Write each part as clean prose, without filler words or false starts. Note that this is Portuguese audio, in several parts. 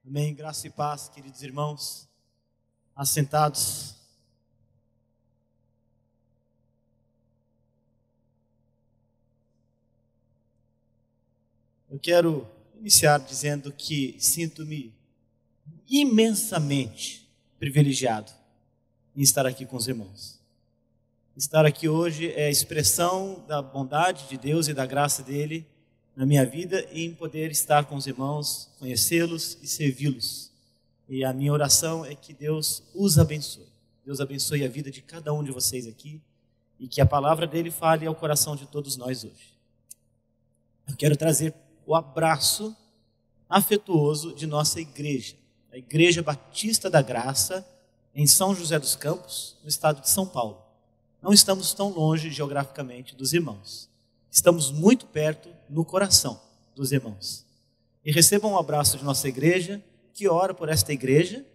Amém. Graça e paz, queridos irmãos, assentados. Eu quero iniciar dizendo que sinto-me imensamente privilegiado em estar aqui com os irmãos. Estar aqui hoje é a expressão da bondade de Deus e da graça dele na minha vida e em poder estar com os irmãos, conhecê-los e servi-los. E a minha oração é que Deus os abençoe. Deus abençoe a vida de cada um de vocês aqui e que a palavra dele fale ao coração de todos nós hoje. Eu quero trazer o abraço afetuoso de nossa igreja, a Igreja Batista da Graça, em São José dos Campos, no estado de São Paulo. Não estamos tão longe geograficamente dos irmãos. Estamos muito perto no coração dos irmãos. E recebam um abraço de nossa igreja, que ora por esta igreja.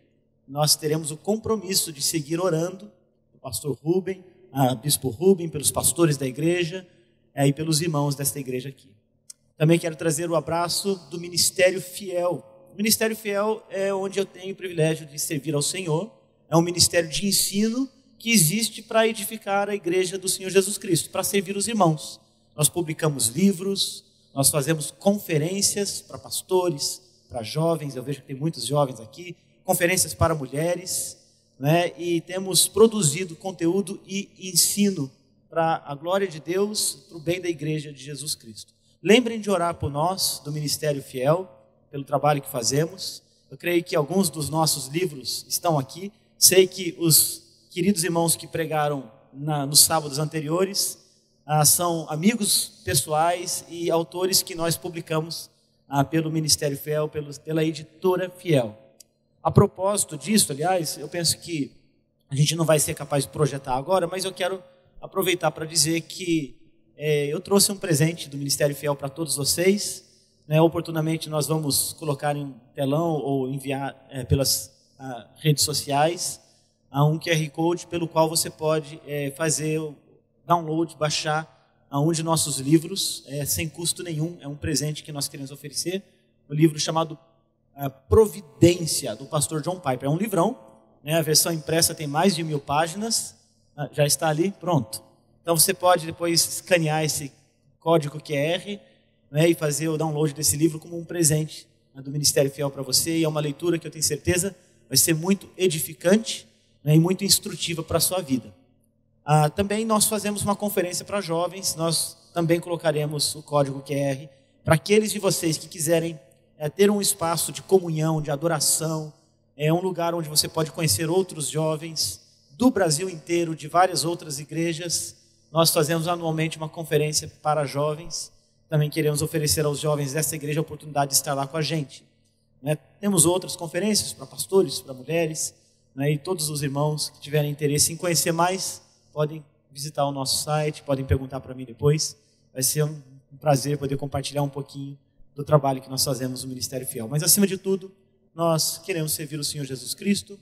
Nós teremos o compromisso de seguir orando, o pastor Rubem, a bispo Rubem, pelos pastores da igreja e pelos irmãos desta igreja aqui. Também quero trazer o abraço do Ministério Fiel. O Ministério Fiel é onde eu tenho o privilégio de servir ao Senhor. É um ministério de ensino que existe para edificar a igreja do Senhor Jesus Cristo, para servir os irmãos. Nós publicamos livros, nós fazemos conferências para pastores, para jovens, eu vejo que tem muitos jovens aqui, conferências para mulheres, né? E temos produzido conteúdo e ensino para a glória de Deus, para o bem da igreja de Jesus Cristo. Lembrem de orar por nós, do Ministério Fiel, pelo trabalho que fazemos. Eu creio que alguns dos nossos livros estão aqui. Sei que os queridos irmãos que pregaram nos sábados anteriores são amigos pessoais e autores que nós publicamos pelo Ministério Fiel, pela editora Fiel. A propósito disso, aliás, eu penso que a gente não vai ser capaz de projetar agora, mas eu quero aproveitar para dizer que eu trouxe um presente do Ministério Fiel para todos vocês. Oportunamente nós vamos colocar em um telão ou enviar pelas redes sociais um QR Code pelo qual você pode fazer o download, baixar um de nossos livros sem custo nenhum. É um presente que nós queremos oferecer. O livro chamado Providência, do pastor John Piper. É um livrão, a versão impressa tem mais de 1000 páginas. Já está ali, pronto. Então você pode depois escanear esse código QR e fazer o download desse livro como um presente do Ministério Fiel para você. E é uma leitura que eu tenho certeza vai ser muito edificante e muito instrutiva para a sua vida. Também nós fazemos uma conferência para jovens. Nós também colocaremos o código QR para aqueles de vocês que quiserem ter um espaço de comunhão, de adoração. É um lugar onde você pode conhecer outros jovens do Brasil inteiro, de várias outras igrejas. Nós fazemos anualmente uma conferência para jovens. Também queremos oferecer aos jovens dessa igreja a oportunidade de estar lá com a gente. Temos outras conferências para pastores, para mulheres, e todos os irmãos que tiverem interesse em conhecer mais, podem visitar o nosso site, podem perguntar para mim depois. Vai ser um prazer poder compartilhar um pouquinho do trabalho que nós fazemos no Ministério Fiel. Mas acima de tudo, nós queremos servir o Senhor Jesus Cristo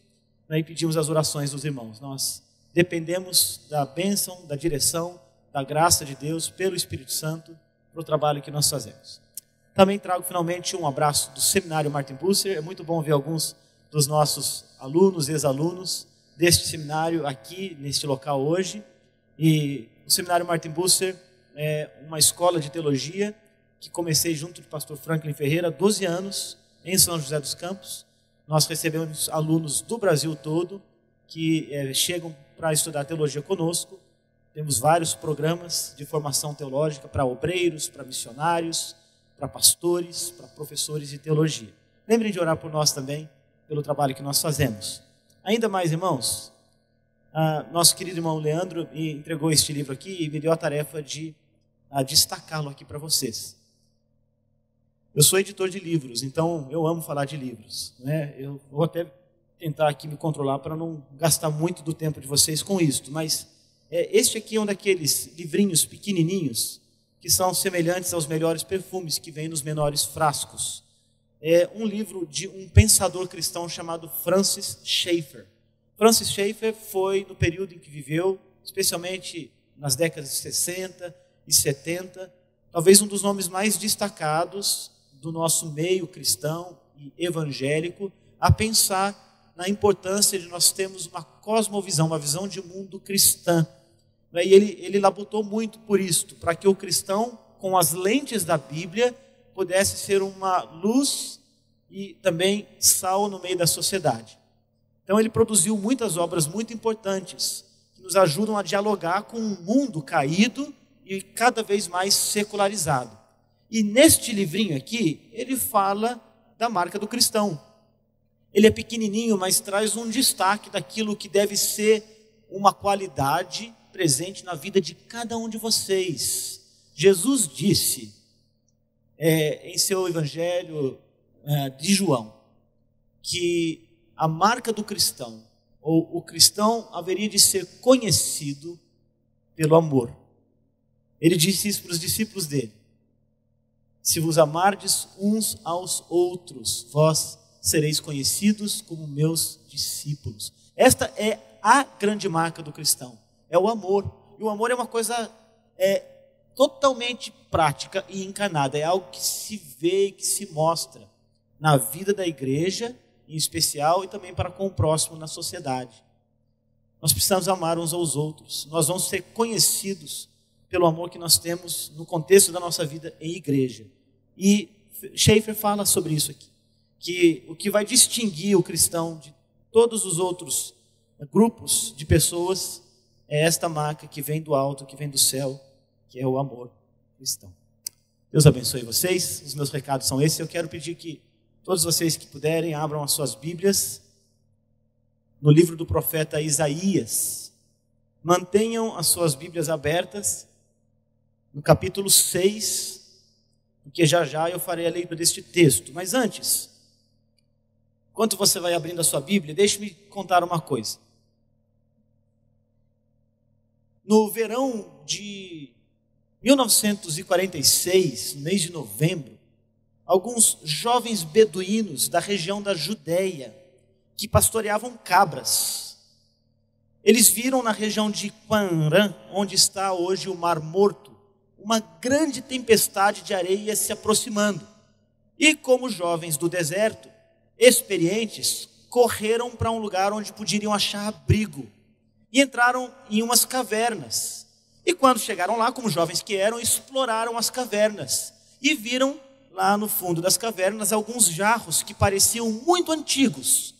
e pedimos as orações dos irmãos. Nós dependemos da bênção, da direção, da graça de Deus pelo Espírito Santo para o trabalho que nós fazemos. Também trago finalmente um abraço do Seminário Martin Bucer. É muito bom ver alguns dos nossos alunos, ex-alunos deste seminário aqui, neste local hoje. E o Seminário Martin Bucer é uma escola de teologia que comecei junto do pastor Franklin Ferreira há 12 anos, em São José dos Campos. Nós recebemos alunos do Brasil todo que chegam para estudar teologia conosco. Temos vários programas de formação teológica para obreiros, para missionários, para pastores, para professores de teologia. Lembrem de orar por nós também, pelo trabalho que nós fazemos. Ainda mais, irmãos, nosso querido irmão Leandro me entregou este livro aqui e me deu a tarefa de destacá-lo aqui para vocês. Eu sou editor de livros, então eu amo falar de livros. Eu vou até tentar aqui me controlar para não gastar muito do tempo de vocês com isso, mas este aqui é um daqueles livrinhos pequenininhos que são semelhantes aos melhores perfumes que vêm nos menores frascos. É um livro de um pensador cristão chamado Francis Schaeffer. Francis Schaeffer foi no período em que viveu, especialmente nas décadas de 60 e 70, talvez um dos nomes mais destacados do nosso meio cristão, e evangélico a pensar na importância de nós termos uma cosmovisão, uma visão de mundo cristã. E ele labutou muito por isto, para que o cristão, com as lentes da Bíblia, pudesse ser uma luz e também sal no meio da sociedade. Então ele produziu muitas obras muito importantes, que nos ajudam a dialogar com um mundo caído e cada vez mais secularizado. E neste livrinho aqui, ele fala da marca do cristão. Ele é pequenininho, mas traz um destaque daquilo que deve ser uma qualidade presente na vida de cada um de vocês. Jesus disse, em seu evangelho de João, que a marca do cristão, ou o cristão haveria de ser conhecido pelo amor. Ele disse isso para os discípulos dele. Se vos amardes uns aos outros, vós sereis conhecidos como meus discípulos. Esta é a grande marca do cristão, é o amor. E o amor é uma coisa totalmente prática e encarnada, é algo que se vê e que se mostra na vida da igreja, em especial, e também para com o próximo na sociedade. Nós precisamos amar uns aos outros, nós vamos ser conhecidos pelo amor que nós temos no contexto da nossa vida em igreja. E Schaeffer fala sobre isso aqui, que o que vai distinguir o cristão de todos os outros grupos de pessoas é esta marca que vem do alto, que vem do céu, que é o amor cristão. Deus abençoe vocês, os meus recados são esses. Eu quero pedir que todos vocês que puderem abram as suas Bíblias no livro do profeta Isaías. Mantenham as suas Bíblias abertas no capítulo 6, porque já eu farei a leitura deste texto. Mas antes, enquanto você vai abrindo a sua Bíblia, deixe-me contar uma coisa. No verão de 1946, no mês de novembro, alguns jovens beduínos da região da Judéia, que pastoreavam cabras, eles viram na região de Qumran, onde está hoje o Mar Morto, uma grande tempestade de areia se aproximando. E como jovens do deserto, experientes, correram para um lugar onde poderiam achar abrigo. E entraram em umas cavernas. E quando chegaram lá, como jovens que eram, exploraram as cavernas. E viram lá no fundo das cavernas alguns jarros que pareciam muito antigos.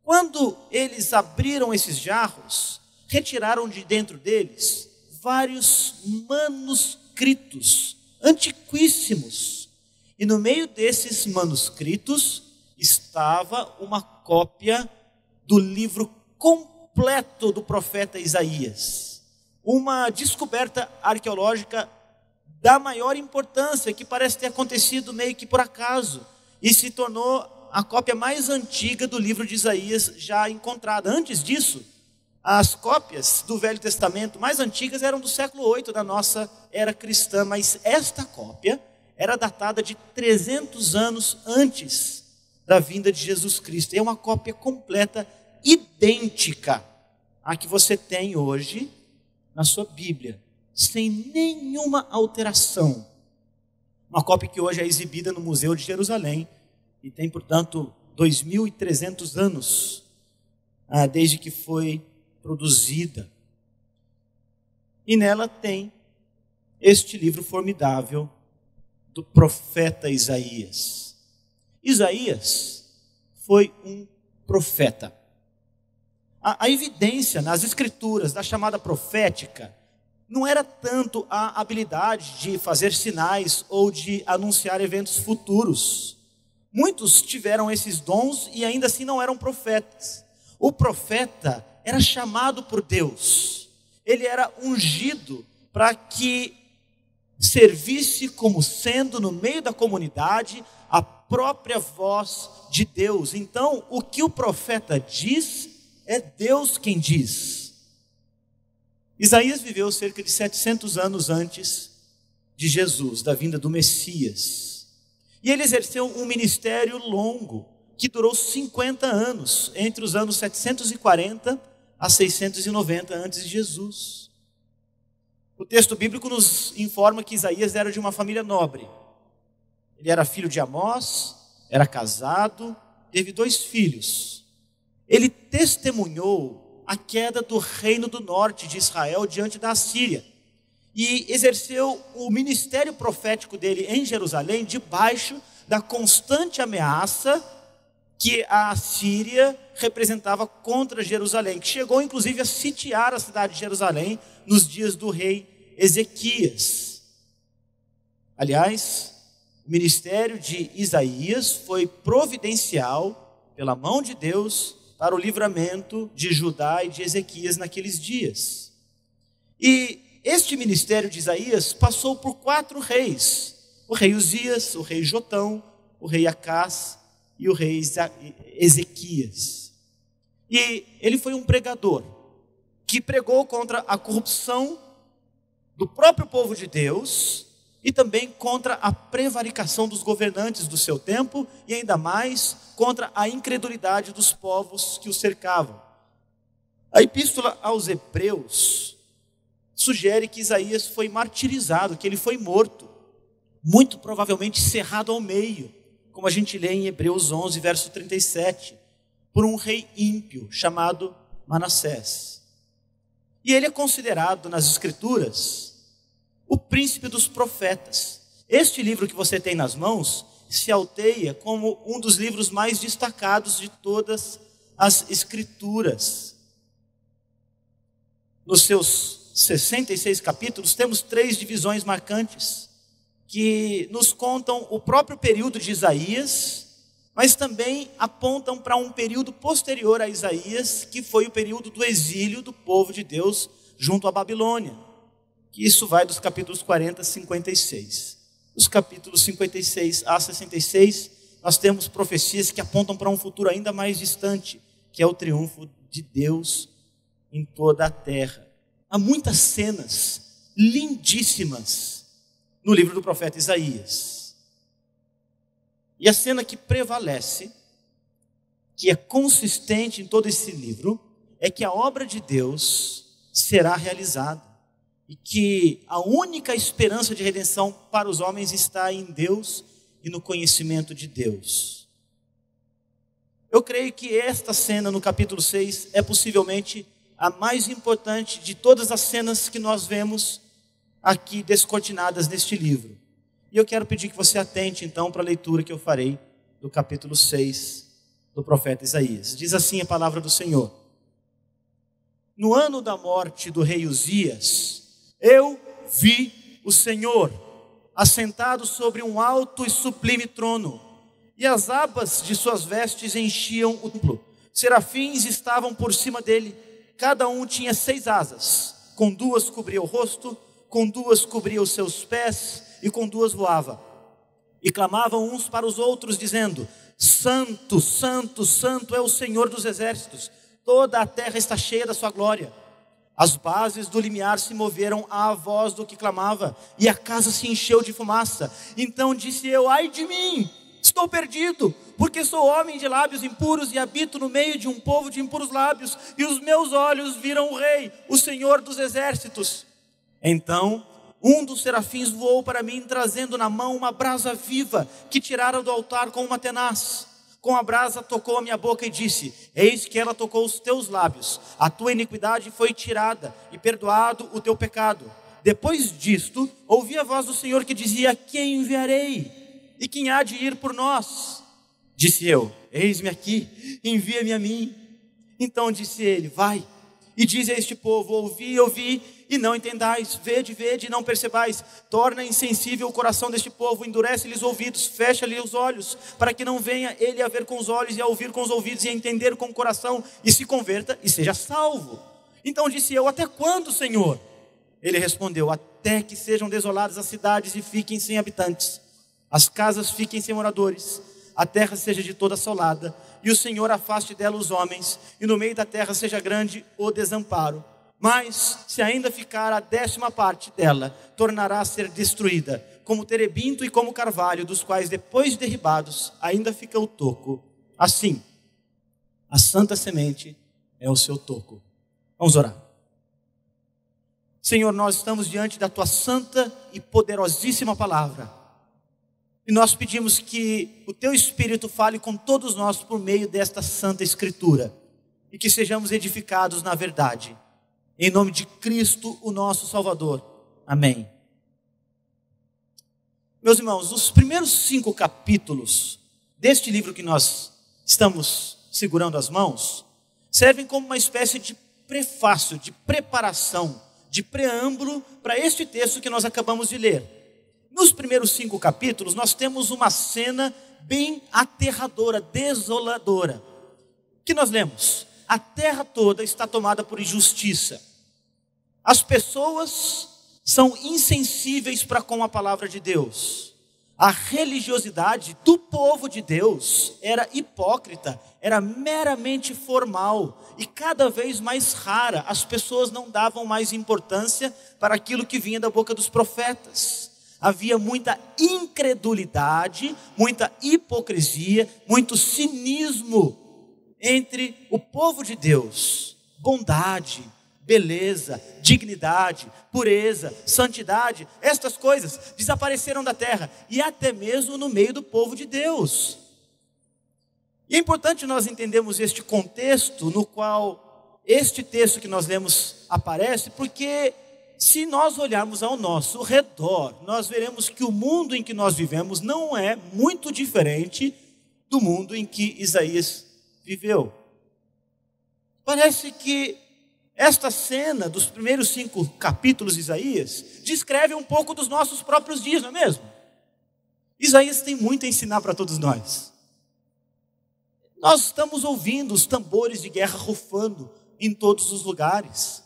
Quando eles abriram esses jarros, retiraram de dentro deles vários manuscritos antiquíssimos. E no meio desses manuscritos estava uma cópia do livro completo do profeta Isaías. Uma descoberta arqueológica da maior importância, que parece ter acontecido meio que por acaso, e se tornou a cópia mais antiga do livro de Isaías já encontrada. Antes disso, as cópias do Velho Testamento mais antigas eram do século 8 da nossa era cristã, mas esta cópia era datada de 300 anos antes da vinda de Jesus Cristo. É uma cópia completa, idêntica à que você tem hoje na sua Bíblia, sem nenhuma alteração. Uma cópia que hoje é exibida no Museu de Jerusalém e tem, portanto, 2.300 anos desde que foi produzida. E nela tem este livro formidável do profeta Isaías. Isaías foi um profeta. A evidência nas escrituras da chamada profética não era tanto a habilidade de fazer sinais ou de anunciar eventos futuros. Muitos tiveram esses dons e ainda assim não eram profetas. O profeta era chamado por Deus. Ele era ungido para que servisse como sendo no meio da comunidade a própria voz de Deus. Então, o que o profeta diz é Deus quem diz. Isaías viveu cerca de 700 anos antes de Jesus, da vinda do Messias. E ele exerceu um ministério longo, que durou 50 anos, entre os anos 740 a 690 antes de Jesus. O texto bíblico nos informa que Isaías era de uma família nobre. Ele era filho de Amós, era casado, teve 2 filhos. Ele testemunhou a queda do reino do norte de Israel diante da Assíria e exerceu o ministério profético dele em Jerusalém debaixo da constante ameaça que a Assíria representava contra Jerusalém, que chegou inclusive a sitiar a cidade de Jerusalém nos dias do rei Ezequias. Aliás, o ministério de Isaías foi providencial pela mão de Deus para o livramento de Judá e de Ezequias naqueles dias. E este ministério de Isaías passou por 4 reis: o rei Uzias, o rei Jotão, o rei Acás e o rei Ezequias. E ele foi um pregador que pregou contra a corrupção do próprio povo de Deus e também contra a prevaricação dos governantes do seu tempo e ainda mais contra a incredulidade dos povos que o cercavam. A epístola aos Hebreus sugere que Isaías foi martirizado, que ele foi morto, muito provavelmente cerrado ao meio, como a gente lê em Hebreus 11, verso 37, por um rei ímpio chamado Manassés. E ele é considerado nas Escrituras o príncipe dos profetas. Este livro que você tem nas mãos se alteia como um dos livros mais destacados de todas as Escrituras. Nos seus 66 capítulos, temos 3 divisões marcantes que nos contam o próprio período de Isaías, mas também apontam para um período posterior a Isaías, que foi o período do exílio do povo de Deus junto à Babilônia. Isso vai dos capítulos 40 a 56. Dos capítulos 56 a 66, nós temos profecias que apontam para um futuro ainda mais distante, que é o triunfo de Deus em toda a terra. Há muitas cenas lindíssimas no livro do profeta Isaías. E a cena que prevalece, que é consistente em todo esse livro, é que a obra de Deus será realizada. E que a única esperança de redenção para os homens está em Deus e no conhecimento de Deus. Eu creio que esta cena no capítulo 6 é possivelmente a mais importante de todas as cenas que nós vemos aqui descortinadas neste livro. E eu quero pedir que você atente então para a leitura que eu farei do capítulo 6 do profeta Isaías. Diz assim a palavra do Senhor: no ano da morte do rei Uzias, eu vi o Senhor assentado sobre um alto e sublime trono, e as abas de suas vestes enchiam o templo. Serafins estavam por cima dele, cada um tinha 6 asas, com 2 cobria o rosto, com 2 cobria os seus pés, e com 2 voava. E clamavam uns para os outros, dizendo: Santo, Santo, Santo é o Senhor dos exércitos, toda a terra está cheia da sua glória. As bases do limiar se moveram à voz do que clamava, e a casa se encheu de fumaça. Então disse eu: ai de mim, estou perdido, porque sou homem de lábios impuros e habito no meio de um povo de impuros lábios, e os meus olhos viram o Rei, o Senhor dos exércitos. Então um dos serafins voou para mim, trazendo na mão uma brasa viva, que tirara do altar com uma tenaz. Com a brasa tocou a minha boca e disse: eis que ela tocou os teus lábios, a tua iniquidade foi tirada, e perdoado o teu pecado. Depois disto, ouvi a voz do Senhor que dizia: quem enviarei? E quem há de ir por nós? Disse eu: eis-me aqui, envia-me a mim. Então disse ele: vai, e diz a este povo: ouvi, ouvi, e não entendais, vede, vede, e não percebais. Torna insensível o coração deste povo, endurece-lhes os ouvidos, fecha-lhe os olhos, para que não venha ele a ver com os olhos, e a ouvir com os ouvidos, e a entender com o coração, e se converta, e seja salvo. Então disse eu: até quando, Senhor? Ele respondeu: até que sejam desoladas as cidades e fiquem sem habitantes, as casas fiquem sem moradores, a terra seja de toda assolada, e o Senhor afaste dela os homens, e no meio da terra seja grande o desamparo. Mas se ainda ficar a 10ª parte dela, tornará a ser destruída, como terebinto e como carvalho, dos quais depois de derribados ainda fica o toco. Assim, a santa semente é o seu toco. Vamos orar. Senhor, nós estamos diante da tua santa e poderosíssima palavra. E nós pedimos que o Teu Espírito fale com todos nós por meio desta Santa Escritura. E que sejamos edificados na verdade. Em nome de Cristo, o nosso Salvador. Amém. Meus irmãos, os primeiros 5 capítulos deste livro que nós estamos segurando as mãos, servem como uma espécie de prefácio, de preparação, de preâmbulo para este texto que nós acabamos de ler. Nos primeiros 5 capítulos, nós temos uma cena bem aterradora, desoladora. O que nós lemos? A terra toda está tomada por injustiça. As pessoas são insensíveis para com a palavra de Deus. A religiosidade do povo de Deus era hipócrita, era meramente formal e cada vez mais rara. As pessoas não davam mais importância para aquilo que vinha da boca dos profetas. Havia muita incredulidade, muita hipocrisia, muito cinismo entre o povo de Deus. Bondade, beleza, dignidade, pureza, santidade, estas coisas desapareceram da terra e até mesmo no meio do povo de Deus. E é importante nós entendermos este contexto no qual este texto que nós lemos aparece, porque se nós olharmos ao nosso redor, nós veremos que o mundo em que nós vivemos não é muito diferente do mundo em que Isaías viveu. Parece que esta cena dos primeiros 5 capítulos de Isaías descreve um pouco dos nossos próprios dias, não é mesmo? Isaías tem muito a ensinar para todos nós. Nós estamos ouvindo os tambores de guerra rufando em todos os lugares.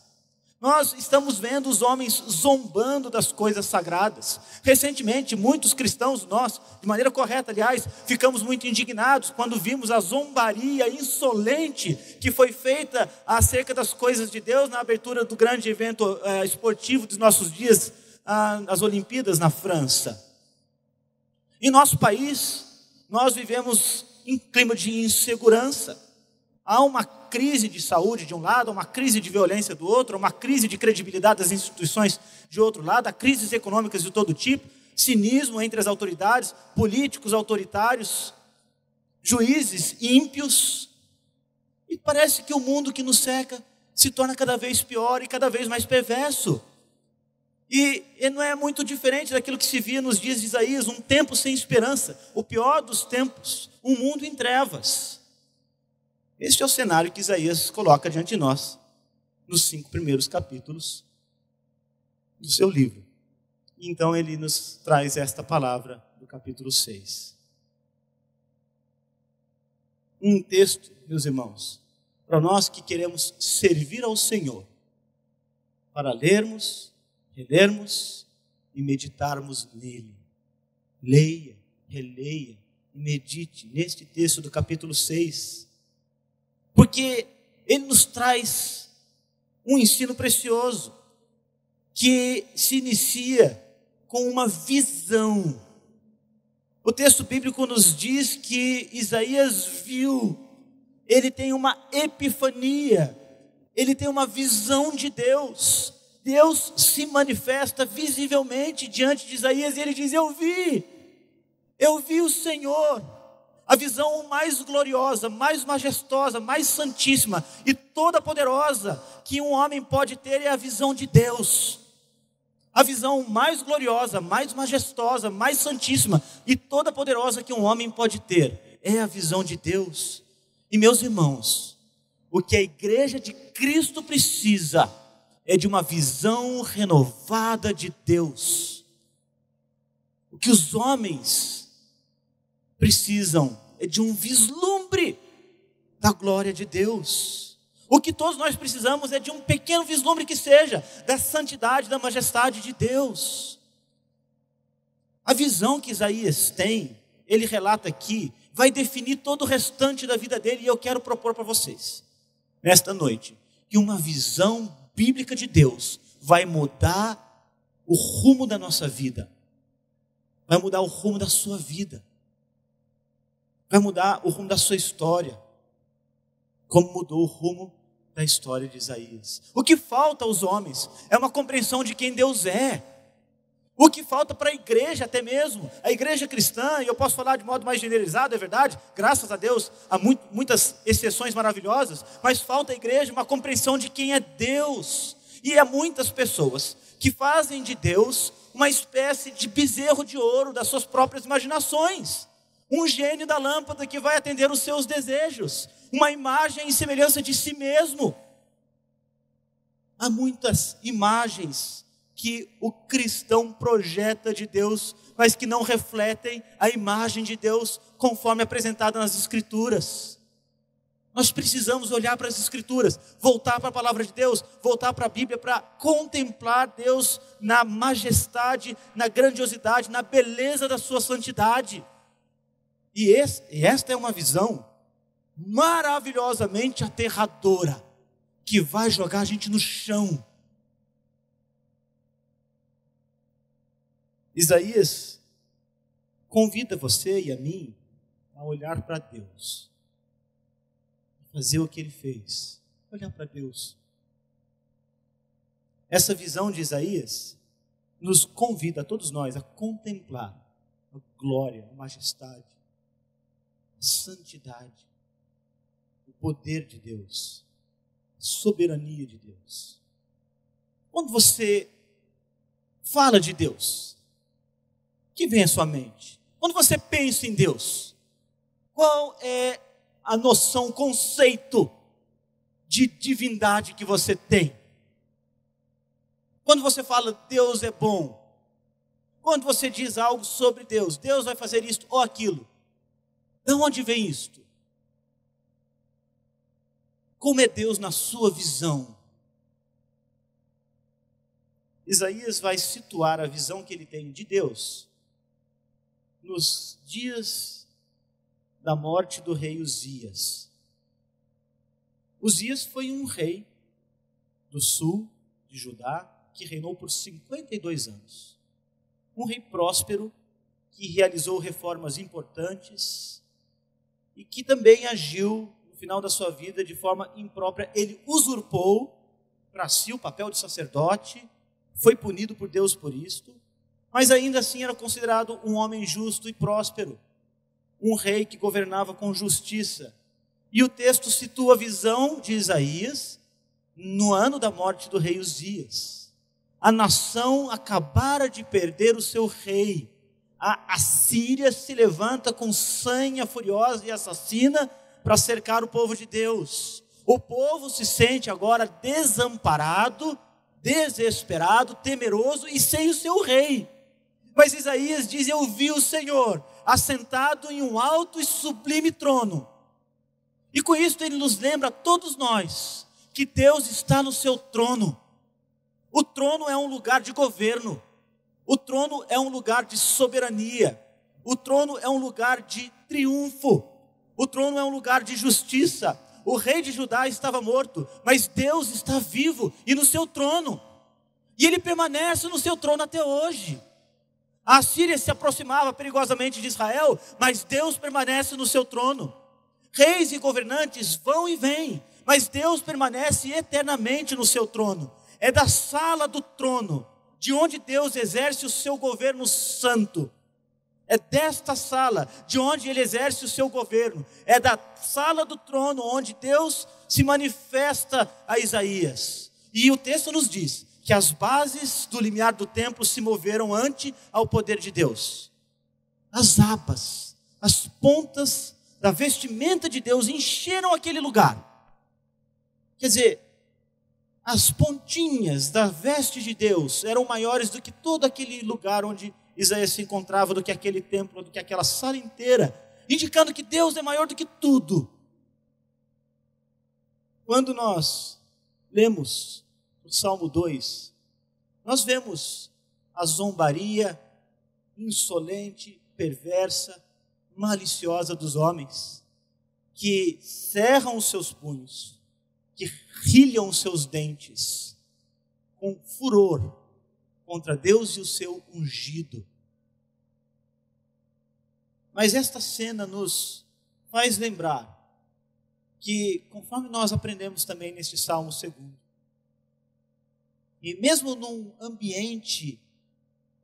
Nós estamos vendo os homens zombando das coisas sagradas. Recentemente, muitos cristãos, nós, de maneira correta, aliás, ficamos muito indignados quando vimos a zombaria insolente que foi feita acerca das coisas de Deus na abertura do grande evento esportivo dos nossos dias, as Olimpíadas na França. Em nosso país, nós vivemos em clima de insegurança. Há uma crise de saúde de um lado, uma crise de violência do outro, uma crise de credibilidade das instituições de outro lado, há crises econômicas de todo tipo, cinismo entre as autoridades, políticos autoritários, juízes ímpios. E parece que o mundo que nos cerca se torna cada vez pior e cada vez mais perverso. E não é muito diferente daquilo que se via nos dias de Isaías, um tempo sem esperança, o pior dos tempos, um mundo em trevas. Este é o cenário que Isaías coloca diante de nós, nos 5 primeiros capítulos do seu livro. E então ele nos traz esta palavra do capítulo 6. Um texto, meus irmãos, para nós que queremos servir ao Senhor, para lermos, relermos e meditarmos nele. Leia, releia e medite neste texto do capítulo 6. Porque ele nos traz um ensino precioso, que se inicia com uma visão. O texto bíblico nos diz que Isaías viu, ele tem uma epifania, ele tem uma visão de Deus. Deus se manifesta visivelmente diante de Isaías e ele diz: eu vi o Senhor. A visão mais gloriosa, mais majestosa, mais santíssima e toda poderosa que um homem pode ter é a visão de Deus. A visão mais gloriosa, mais majestosa, mais santíssima e toda poderosa que um homem pode ter é a visão de Deus. E meus irmãos, o que a igreja de Cristo precisa é de uma visão renovada de Deus. O que os homens precisam é de um vislumbre da glória de Deus. O que todos nós precisamos é de um pequeno vislumbre que seja da santidade, da majestade de Deus. A visão que Isaías tem, ele relata aqui, vai definir todo o restante da vida dele. E eu quero propor para vocês, nesta noite, que uma visão bíblica de Deus vai mudar o rumo da nossa vida. Vai mudar o rumo da sua vida. Vai mudar o rumo da sua história, como mudou o rumo da história de Isaías. O que falta aos homens é uma compreensão de quem Deus é. O que falta para a igreja até mesmo, a igreja cristã, e eu posso falar de modo mais generalizado, é verdade, graças a Deus, há muitas exceções maravilhosas, mas falta à igreja uma compreensão de quem é Deus. E há muitas pessoas que fazem de Deus uma espécie de bezerro de ouro das suas próprias imaginações, um gênio da lâmpada que vai atender os seus desejos, uma imagem e semelhança de si mesmo. Há muitas imagens que o cristão projeta de Deus, mas que não refletem a imagem de Deus conforme apresentada nas Escrituras. Nós precisamos olhar para as Escrituras, voltar para a palavra de Deus, voltar para a Bíblia para contemplar Deus na majestade, na grandiosidade, na beleza da sua santidade. E esta é uma visão maravilhosamente aterradora, que vai jogar a gente no chão. Isaías convida você e a mim a olhar para Deus, fazer o que ele fez, olhar para Deus. Essa visão de Isaías nos convida a todos nós a contemplar a glória, a majestade, a santidade, o poder de Deus, a soberania de Deus. Quando você fala de Deus, o que vem à sua mente? Quando você pensa em Deus, qual é a noção, o conceito de divindade que você tem? Quando você fala Deus é bom, quando você diz algo sobre Deus, Deus vai fazer isto ou aquilo, de onde vem isto? Como é Deus na sua visão? Isaías vai situar a visão que ele tem de Deus nos dias da morte do rei Uzias. Uzias foi um rei do sul de Judá que reinou por 52 anos. Um rei próspero que realizou reformas importantes e que também agiu no final da sua vida de forma imprópria. Ele usurpou para si o papel de sacerdote, foi punido por Deus por isto, mas ainda assim era considerado um homem justo e próspero, um rei que governava com justiça. E o texto situa a visão de Isaías no ano da morte do rei Uzias. A nação acabara de perder o seu rei. A Assíria se levanta com sanha furiosa e assassina para cercar o povo de Deus. O povo se sente agora desamparado, desesperado, temeroso e sem o seu rei. Mas Isaías diz: eu vi o Senhor assentado em um alto e sublime trono. E com isso ele nos lembra a todos nós que Deus está no seu trono. O trono é um lugar de governo. O trono é um lugar de soberania. O trono é um lugar de triunfo. O trono é um lugar de justiça. O rei de Judá estava morto, mas Deus está vivo e no seu trono. E ele permanece no seu trono até hoje. A Assíria se aproximava perigosamente de Israel, mas Deus permanece no seu trono. Reis e governantes vão e vêm, mas Deus permanece eternamente no seu trono. É da sala do trono, de onde Deus exerce o seu governo santo. É desta sala, de onde Ele exerce o seu governo. É da sala do trono, onde Deus se manifesta a Isaías. E o texto nos diz que as bases do limiar do templo se moveram ante ao poder de Deus. As abas, as pontas da vestimenta de Deus encheram aquele lugar. Quer dizer, as pontinhas da veste de Deus eram maiores do que todo aquele lugar onde Isaías se encontrava, do que aquele templo, do que aquela sala inteira, indicando que Deus é maior do que tudo. Quando nós lemos o Salmo 2, nós vemos a zombaria insolente, perversa, maliciosa dos homens, que cerram os seus punhos, que rilham os seus dentes, com furor, contra Deus e o seu ungido. Mas esta cena nos faz lembrar que, conforme nós aprendemos também neste Salmo 2, e mesmo num ambiente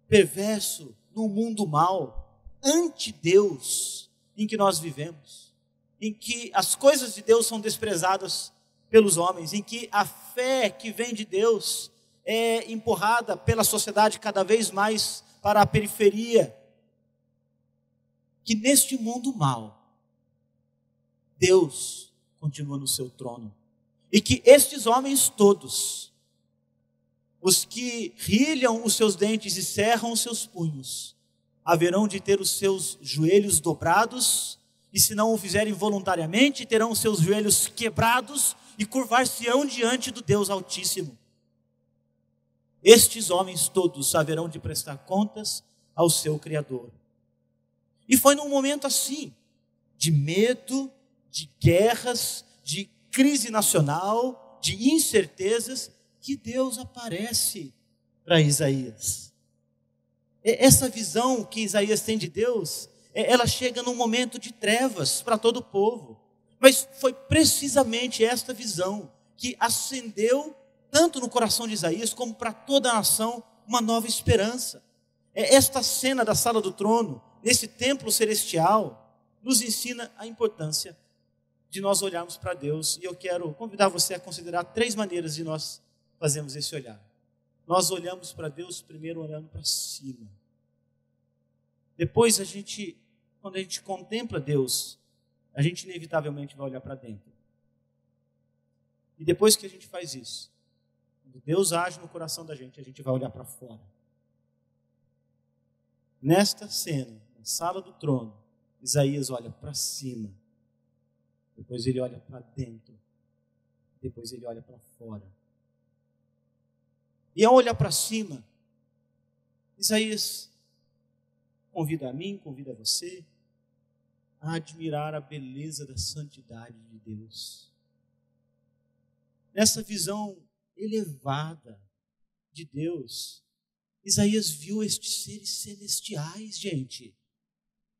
perverso, no mundo mau, anti-Deus em que nós vivemos, em que as coisas de Deus são desprezadas pelos homens, em que a fé que vem de Deus é empurrada pela sociedade cada vez mais para a periferia, que neste mundo mau, Deus continua no seu trono, e que estes homens todos, os que rilham os seus dentes e cerram os seus punhos, haverão de ter os seus joelhos dobrados, e se não o fizerem voluntariamente, terão os seus joelhos quebrados e curvar-se-ão diante do Deus Altíssimo. Estes homens todos haverão de prestar contas ao seu Criador. E foi num momento assim, de medo, de guerras, de crise nacional, de incertezas, que Deus aparece para Isaías. Essa visão que Isaías tem de Deus, ela chega num momento de trevas para todo o povo. Mas foi precisamente esta visão que acendeu, tanto no coração de Isaías, como para toda a nação, uma nova esperança. Esta cena da sala do trono, nesse templo celestial, nos ensina a importância de nós olharmos para Deus. E eu quero convidar você a considerar 3 maneiras de nós fazermos esse olhar. Nós olhamos para Deus primeiro olhando para cima. Depois quando a gente contempla Deus, a gente inevitavelmente vai olhar para dentro. E depois que a gente faz isso, quando Deus age no coração da gente, a gente vai olhar para fora. Nesta cena, na sala do trono, Isaías olha para cima. Depois ele olha para dentro. Depois ele olha para fora. E ao olhar para cima, Isaías convida a mim, convida a você a admirar a beleza da santidade de Deus. Nessa visão elevada de Deus, Isaías viu estes seres celestiais, gente.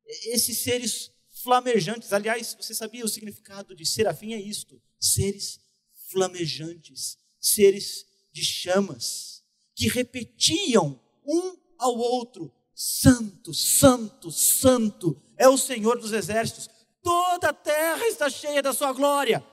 Esses seres flamejantes. Aliás, você sabia o significado de serafim? É isto: seres flamejantes, seres de chamas, que repetiam um ao outro: santo, santo, santo é o Senhor dos exércitos, toda a terra está cheia da sua glória.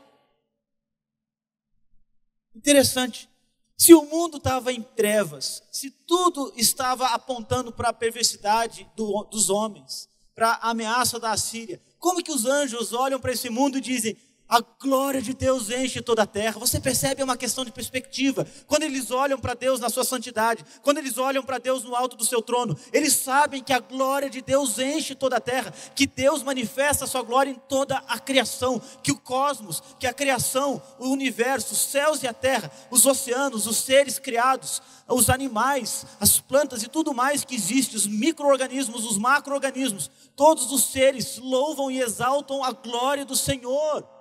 Interessante, se o mundo estava em trevas, se tudo estava apontando para a perversidade dos homens, para a ameaça da Assíria, como que os anjos olham para esse mundo e dizem: a glória de Deus enche toda a terra? Você percebe, é uma questão de perspectiva. Quando eles olham para Deus na sua santidade, quando eles olham para Deus no alto do seu trono, eles sabem que a glória de Deus enche toda a terra, que Deus manifesta a sua glória em toda a criação, que o cosmos, que a criação, o universo, os céus e a terra, os oceanos, os seres criados, os animais, as plantas e tudo mais que existe, os micro-organismos, os macro-organismos, todos os seres louvam e exaltam a glória do Senhor.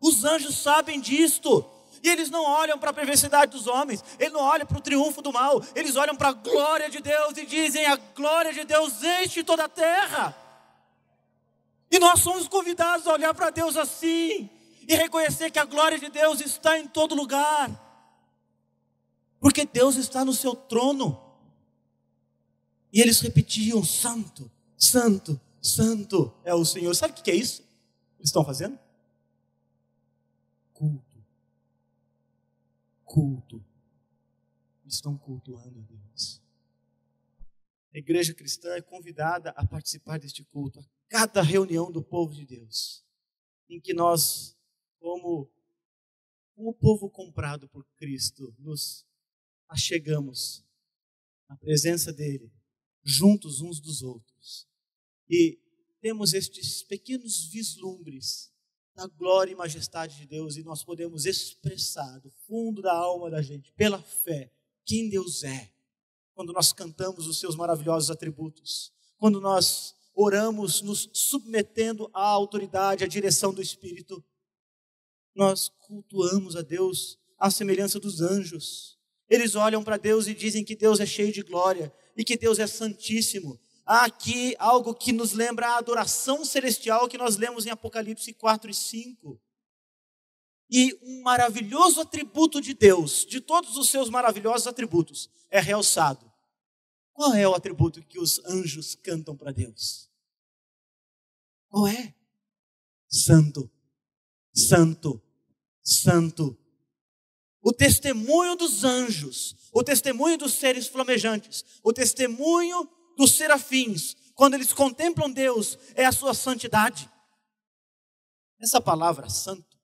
Os anjos sabem disto, e eles não olham para a perversidade dos homens, eles não olham para o triunfo do mal, eles olham para a glória de Deus e dizem: a glória de Deus enche toda a terra. E nós somos convidados a olhar para Deus assim, e reconhecer que a glória de Deus está em todo lugar, porque Deus está no seu trono. E eles repetiam: santo, santo, santo é o Senhor. Sabe o que é isso? Eles estão fazendo? Culto. Estão cultuando a Deus. A igreja cristã é convidada a participar deste culto, a cada reunião do povo de Deus, em que nós, como o povo comprado por Cristo, nos achegamos à presença dele, juntos uns dos outros, e temos estes pequenos vislumbres da glória e majestade de Deus, e nós podemos expressar do fundo da alma da gente, pela fé, quem Deus é, quando nós cantamos os seus maravilhosos atributos, quando nós oramos nos submetendo à autoridade, à direção do Espírito. Nós cultuamos a Deus à semelhança dos anjos. Eles olham para Deus e dizem que Deus é cheio de glória e que Deus é santíssimo. Há aqui algo que nos lembra a adoração celestial que nós lemos em Apocalipse 4 e 5. E um maravilhoso atributo de Deus, de todos os seus maravilhosos atributos, é realçado. Qual é o atributo que os anjos cantam para Deus? Qual é? Santo, santo, santo. O testemunho dos anjos, o testemunho dos seres flamejantes, o testemunho dos serafins, quando eles contemplam Deus, é a sua santidade. Essa palavra santo,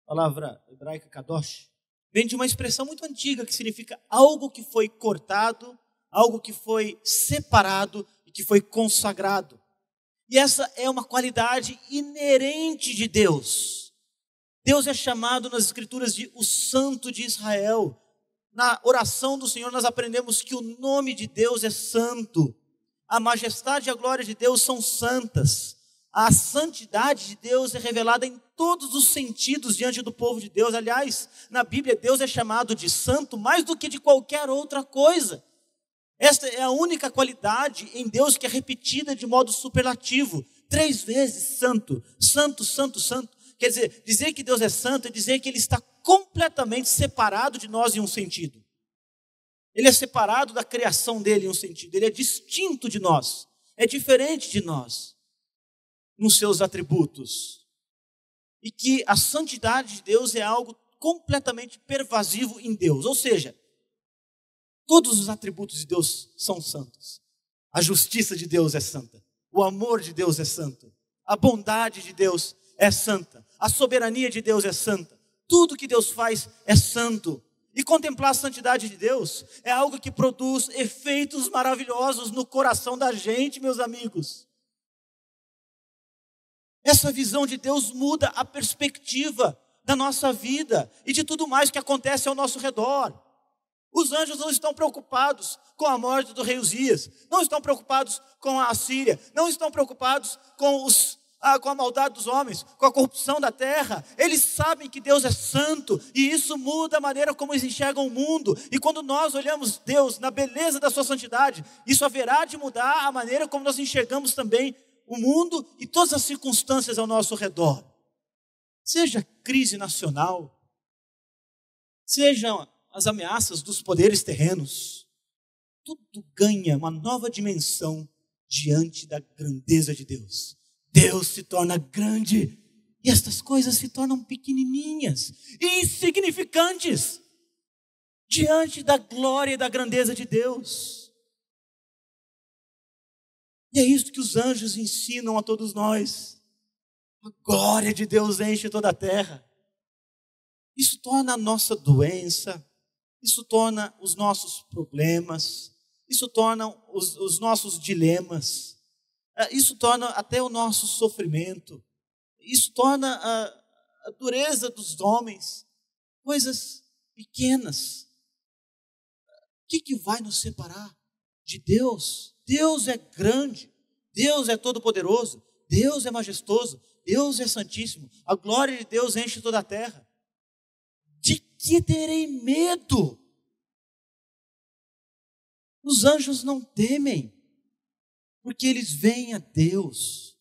palavra hebraica kadosh, vem de uma expressão muito antiga que significa algo que foi cortado, algo que foi separado e que foi consagrado. E essa é uma qualidade inerente de Deus. Deus é chamado nas Escrituras de o Santo de Israel. Na oração do Senhor nós aprendemos que o nome de Deus é santo. A majestade e a glória de Deus são santas. A santidade de Deus é revelada em todos os sentidos diante do povo de Deus. Aliás, na Bíblia Deus é chamado de santo mais do que de qualquer outra coisa. Esta é a única qualidade em Deus que é repetida de modo superlativo. 3 vezes santo, santo, santo, santo. Quer dizer que Deus é santo é dizer que Ele está completamente separado de nós em um sentido. Ele é separado da criação dele em um sentido. Ele é distinto de nós. É diferente de nós nos seus atributos. E que a santidade de Deus é algo completamente pervasivo em Deus. Ou seja, todos os atributos de Deus são santos. A justiça de Deus é santa. O amor de Deus é santo. A bondade de Deus é santa. A soberania de Deus é santa. Tudo que Deus faz é santo. E contemplar a santidade de Deus é algo que produz efeitos maravilhosos no coração da gente, meus amigos. Essa visão de Deus muda a perspectiva da nossa vida e de tudo mais que acontece ao nosso redor. Os anjos não estão preocupados com a morte do rei Uzias, não estão preocupados com a Assíria, não estão preocupados com a maldade dos homens, com a corrupção da terra. Eles sabem que Deus é santo e isso muda a maneira como eles enxergam o mundo. E quando nós olhamos Deus na beleza da sua santidade, isso haverá de mudar a maneira como nós enxergamos também o mundo e todas as circunstâncias ao nosso redor. Seja crise nacional, sejam as ameaças dos poderes terrenos, tudo ganha uma nova dimensão diante da grandeza de Deus. Deus se torna grande e estas coisas se tornam pequenininhas e insignificantes diante da glória e da grandeza de Deus. E é isso que os anjos ensinam a todos nós. A glória de Deus enche toda a terra. Isso torna a nossa doença, isso torna os nossos problemas, isso torna os nossos dilemas. Isso torna até o nosso sofrimento. Isso torna a dureza dos homens. Coisas pequenas. O que vai nos separar de Deus? Deus é grande. Deus é todo-poderoso. Deus é majestoso. Deus é santíssimo. A glória de Deus enche toda a terra. De que terei medo? Os anjos não temem, porque eles veem a Deus.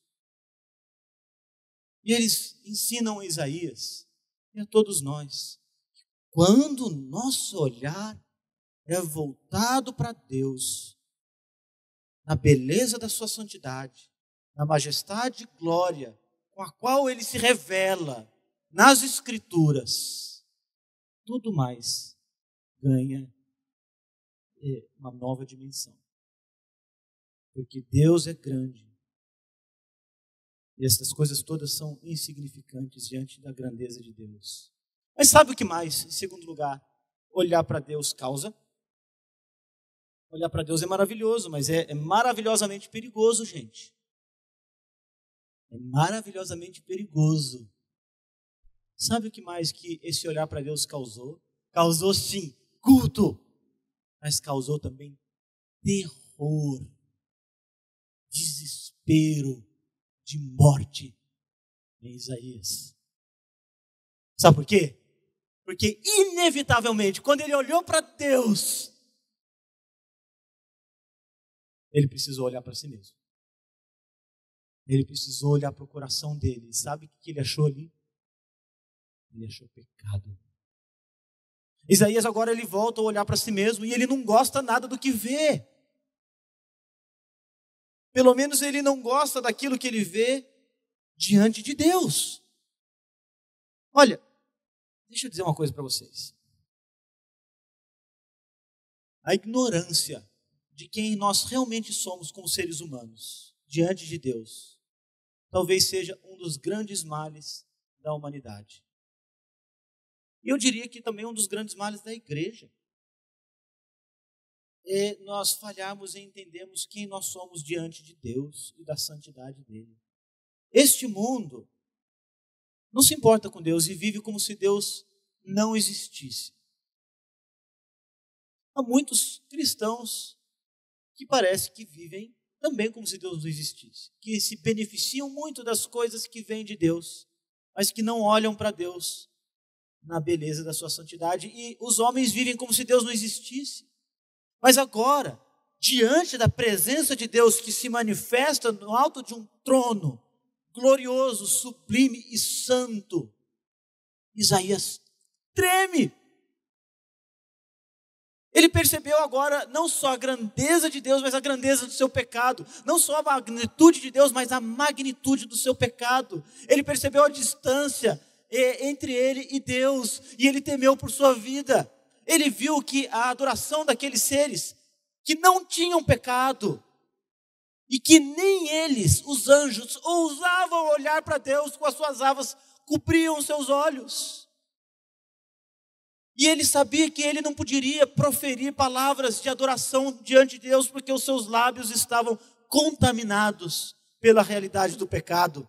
E eles ensinam a Isaías e a todos nós. Quando o nosso olhar é voltado para Deus, na beleza da sua santidade, na majestade e glória com a qual Ele se revela nas Escrituras, tudo mais ganha uma nova dimensão. Porque Deus é grande. E essas coisas todas são insignificantes diante da grandeza de Deus. Mas sabe o que mais? Em segundo lugar, olhar para Deus causa. Olhar para Deus é maravilhoso, mas é maravilhosamente perigoso, gente. É maravilhosamente perigoso. Sabe o que mais que esse olhar para Deus causou? Causou sim, culto. Mas causou também terror, desespero, de morte em Isaías. Sabe por quê? Porque inevitavelmente, quando ele olhou para Deus, ele precisou olhar para si mesmo. Ele precisou olhar para o coração dele. E sabe o que ele achou ali? Ele achou pecado. Isaías agora ele volta a olhar para si mesmo e ele não gosta nada do que vê. Pelo menos ele não gosta daquilo que ele vê diante de Deus. Olha, deixa eu dizer uma coisa para vocês. A ignorância de quem nós realmente somos como seres humanos diante de Deus talvez seja um dos grandes males da humanidade. E eu diria que também um dos grandes males da igreja. É nós falharmos em entendermos quem nós somos diante de Deus e da santidade dele. Este mundo não se importa com Deus e vive como se Deus não existisse. Há muitos cristãos que parece que vivem também como se Deus não existisse, que se beneficiam muito das coisas que vêm de Deus, mas que não olham para Deus na beleza da sua santidade, e os homens vivem como se Deus não existisse. Mas agora, diante da presença de Deus que se manifesta no alto de um trono glorioso, sublime e santo, Isaías treme. Ele percebeu agora não só a grandeza de Deus, mas a grandeza do seu pecado. Não só a magnitude de Deus, mas a magnitude do seu pecado. Ele percebeu a distância entre ele e Deus, e ele temeu por sua vida. Ele viu que a adoração daqueles seres que não tinham pecado, e que nem eles, os anjos, ousavam olhar para Deus com as suas asas, cobriam os seus olhos. E ele sabia que ele não poderia proferir palavras de adoração diante de Deus, porque os seus lábios estavam contaminados pela realidade do pecado.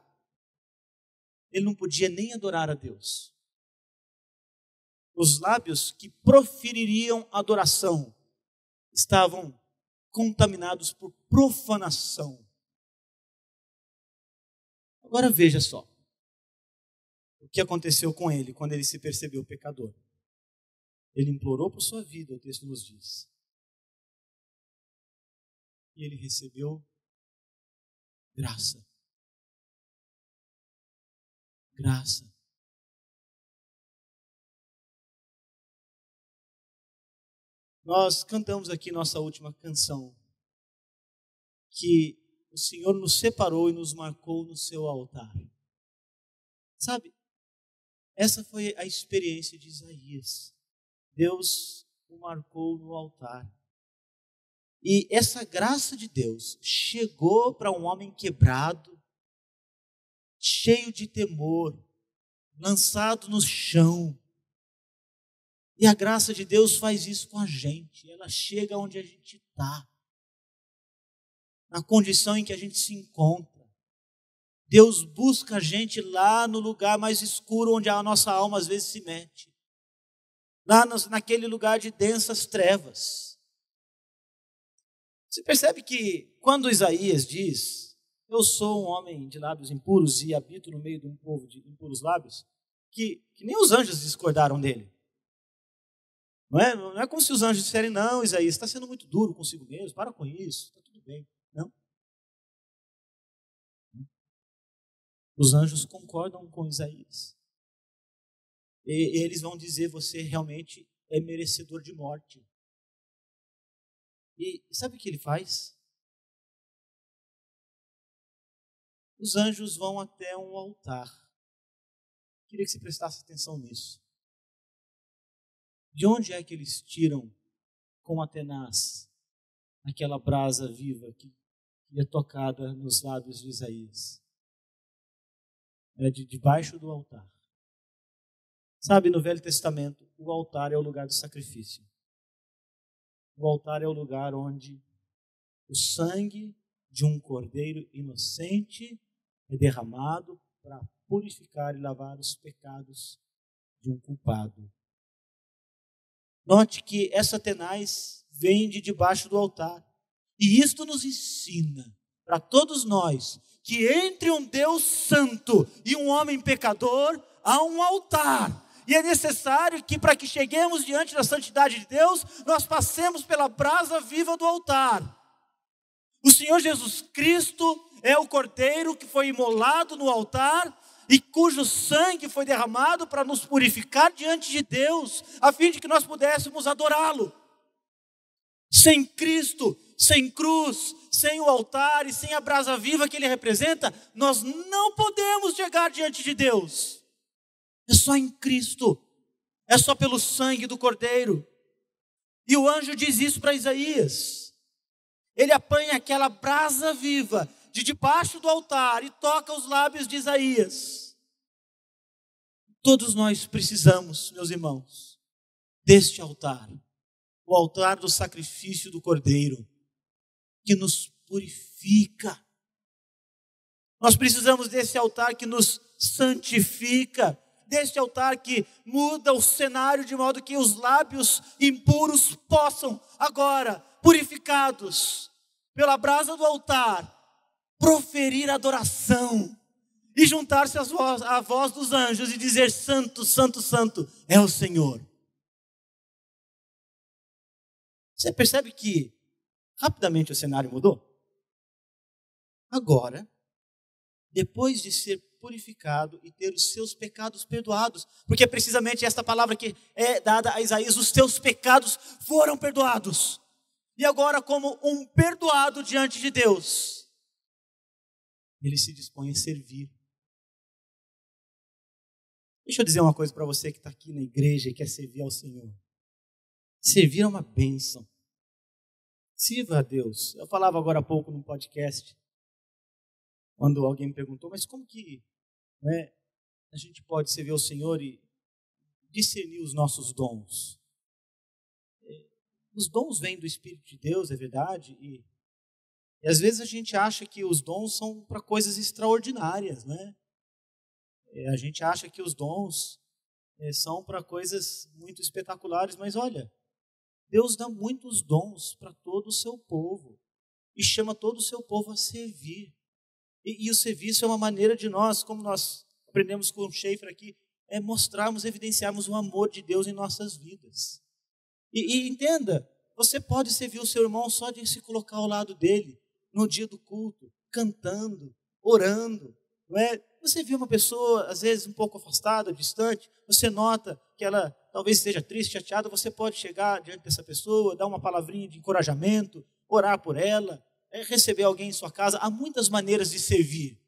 Ele não podia nem adorar a Deus. Os lábios que profeririam adoração estavam contaminados por profanação. Agora veja só o que aconteceu com ele quando ele se percebeu pecador. Ele implorou por sua vida, o texto nos diz. E ele recebeu graça. Graça. Nós cantamos aqui nossa última canção, que o Senhor nos separou e nos marcou no seu altar. Sabe, essa foi a experiência de Isaías. Deus o marcou no altar. E essa graça de Deus chegou para um homem quebrado, cheio de temor, lançado no chão. E a graça de Deus faz isso com a gente. Ela chega onde a gente está, na condição em que a gente se encontra. Deus busca a gente lá no lugar mais escuro, onde a nossa alma às vezes se mete. Lá naquele lugar de densas trevas. Você percebe que quando Isaías diz: eu sou um homem de lábios impuros e habito no meio de um povo de impuros lábios, que nem os anjos discordaram dele. Não é como se os anjos disserem: não, Isaías, está sendo muito duro consigo mesmo, para com isso, está tudo bem. Não. Os anjos concordam com Isaías. E eles vão dizer: você realmente é merecedor de morte. E sabe o que ele faz? Os anjos vão até um altar. Queria que você prestasse atenção nisso. De onde é que eles tiram com a tenaz aquela brasa viva que é tocada nos lábios de Isaías? É de debaixo do altar. Sabe, no Velho Testamento, o altar é o lugar do sacrifício. O altar é o lugar onde o sangue de um cordeiro inocente é derramado para purificar e lavar os pecados de um culpado. Note que essa tenaz vem de debaixo do altar. E isto nos ensina, para todos nós, que entre um Deus santo e um homem pecador, há um altar. E é necessário que, para que cheguemos diante da santidade de Deus, nós passemos pela brasa viva do altar. O Senhor Jesus Cristo é o cordeiro que foi imolado no altar e cujo sangue foi derramado para nos purificar diante de Deus, a fim de que nós pudéssemos adorá-lo. Sem Cristo, sem cruz, sem o altar e sem a brasa viva que ele representa, nós não podemos chegar diante de Deus. É só em Cristo, é só pelo sangue do Cordeiro. E o anjo diz isso para Isaías. Ele apanha aquela brasa viva de debaixo do altar e toca os lábios de Isaías. Todos nós precisamos, meus irmãos, deste altar. O altar do sacrifício do Cordeiro, que nos purifica. Nós precisamos desse altar que nos santifica, deste altar que muda o cenário de modo que os lábios impuros possam agora, purificados pela brasa do altar, proferir adoração e juntar-se à voz dos anjos e dizer: Santo, Santo, Santo é o Senhor. Você percebe que rapidamente o cenário mudou? Agora, depois de ser purificado e ter os seus pecados perdoados, porque é precisamente esta palavra que é dada a Isaías: os teus pecados foram perdoados. E agora, como um perdoado diante de Deus, ele se dispõe a servir. Deixa eu dizer uma coisa para você que está aqui na igreja e quer servir ao Senhor. Servir é uma bênção. Sirva a Deus. Eu falava agora há pouco num podcast, quando alguém me perguntou: mas como que a gente pode servir ao Senhor e discernir os nossos dons? Os dons vêm do Espírito de Deus, é verdade, e às vezes a gente acha que os dons são para coisas extraordinárias, né? A gente acha que os dons são para coisas muito espetaculares, mas olha, Deus dá muitos dons para todo o seu povo e chama todo o seu povo a servir. E o serviço é uma maneira de nós, como nós aprendemos com o Schaefer aqui, mostrarmos, evidenciarmos o amor de Deus em nossas vidas. E entenda, você pode servir o seu irmão só de se colocar ao lado dele, no dia do culto, cantando, orando, não é? Você viu uma pessoa, às vezes, um pouco afastada, distante, você nota que ela talvez esteja triste, chateada, você pode chegar diante dessa pessoa, dar uma palavrinha de encorajamento, orar por ela, receber alguém em sua casa. Há muitas maneiras de servir.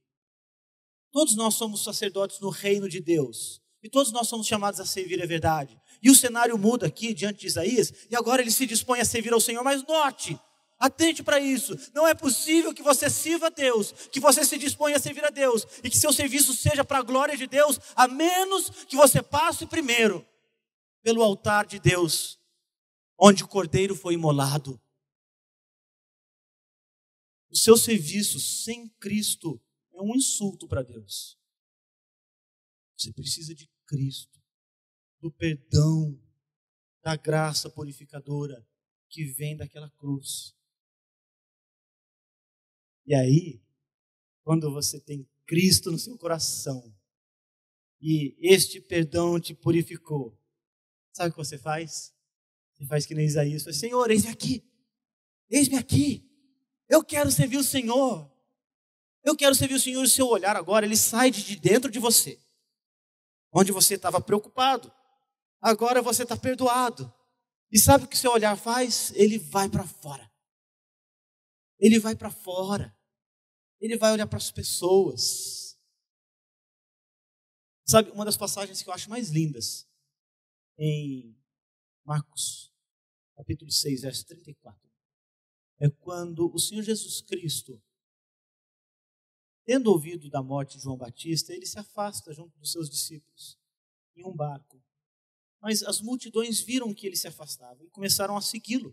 Todos nós somos sacerdotes no reino de Deus, e todos nós somos chamados a servir, é verdade. E o cenário muda aqui diante de Isaías, e agora ele se dispõe a servir ao Senhor, mas note, atente para isso, não é possível que você sirva a Deus, que você se disponha a servir a Deus, e que seu serviço seja para a glória de Deus, a menos que você passe primeiro pelo altar de Deus, onde o Cordeiro foi imolado. O seu serviço sem Cristo é um insulto para Deus. Você precisa de Cristo, do perdão, da graça purificadora que vem daquela cruz. E aí, quando você tem Cristo no seu coração e este perdão te purificou, sabe o que você faz? Você faz que nem Isaías, faz: Senhor, eis-me aqui, eu quero servir o Senhor, eu quero servir o Senhor. E o seu olhar agora, ele sai de dentro de você, onde você estava preocupado, agora você está perdoado. E sabe o que o seu olhar faz? Ele vai para fora, ele vai para fora. Ele vai olhar para as pessoas. Sabe, uma das passagens que eu acho mais lindas, em Marcos, capítulo 6, verso 34, é quando o Senhor Jesus Cristo, tendo ouvido da morte de João Batista, ele se afasta junto dos seus discípulos, em um barco. Mas as multidões viram que ele se afastava e começaram a segui-lo.